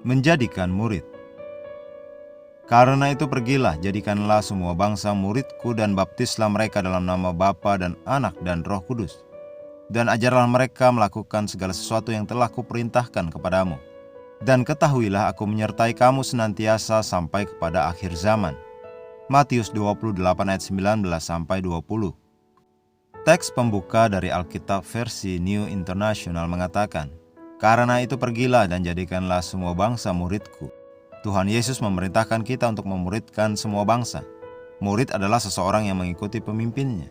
Menjadikan murid. Karena itu pergilah, jadikanlah semua bangsa muridku dan baptislah mereka dalam nama Bapa dan Anak dan Roh Kudus. Dan ajarlah mereka melakukan segala sesuatu yang telah kuperintahkan kepadamu. Dan ketahuilah aku menyertai kamu senantiasa sampai kepada akhir zaman. Matius 28 ayat 19-20. Teks pembuka dari Alkitab versi New International mengatakan, karena itu pergilah dan jadikanlah semua bangsa muridku. Tuhan Yesus memerintahkan kita untuk memuridkan semua bangsa. Murid adalah seseorang yang mengikuti pemimpinnya.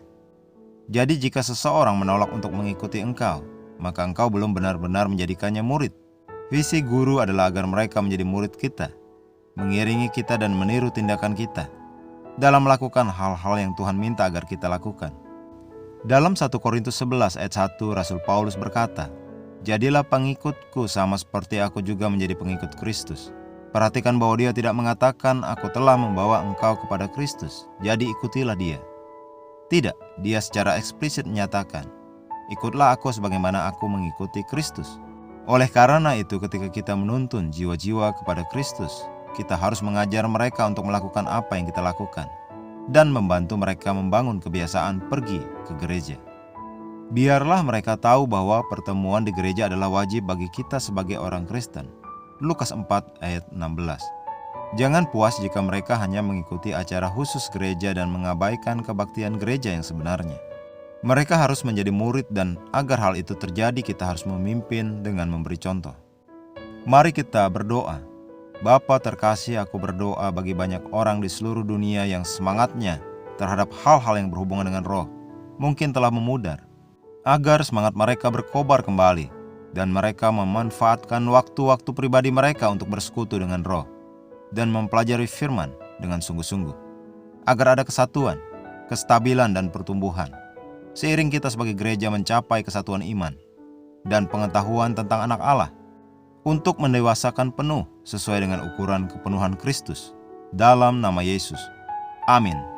Jadi jika seseorang menolak untuk mengikuti engkau, maka engkau belum benar-benar menjadikannya murid. Visi guru adalah agar mereka menjadi murid kita, mengiringi kita dan meniru tindakan kita, dalam melakukan hal-hal yang Tuhan minta agar kita lakukan. Dalam 1 Korintus 11 ayat 1, Rasul Paulus berkata, jadilah pengikutku sama seperti aku juga menjadi pengikut Kristus. Perhatikan bahwa dia tidak mengatakan, aku telah membawa engkau kepada Kristus, jadi ikutilah dia. Tidak, dia secara eksplisit menyatakan, ikutlah aku sebagaimana aku mengikuti Kristus. Oleh karena itu, ketika kita menuntun jiwa-jiwa kepada Kristus, kita harus mengajar mereka untuk melakukan apa yang kita lakukan, dan membantu mereka membangun kebiasaan pergi ke gereja. Biarlah mereka tahu bahwa pertemuan di gereja adalah wajib bagi kita sebagai orang Kristen. Lukas 4 ayat 16. Jangan puas jika mereka hanya mengikuti acara khusus gereja dan mengabaikan kebaktian gereja yang sebenarnya. Mereka harus menjadi murid dan agar hal itu terjadi kita harus memimpin dengan memberi contoh. Mari kita berdoa. Bapa terkasih, aku berdoa bagi banyak orang di seluruh dunia yang semangatnya terhadap hal-hal yang berhubungan dengan roh mungkin telah memudar, agar semangat mereka berkobar kembali dan mereka memanfaatkan waktu-waktu pribadi mereka untuk bersekutu dengan roh dan mempelajari firman dengan sungguh-sungguh, agar ada kesatuan, kestabilan dan pertumbuhan, seiring kita sebagai gereja mencapai kesatuan iman dan pengetahuan tentang anak Allah, untuk mendewasakan penuh sesuai dengan ukuran kepenuhan Kristus, dalam nama Yesus. Amin.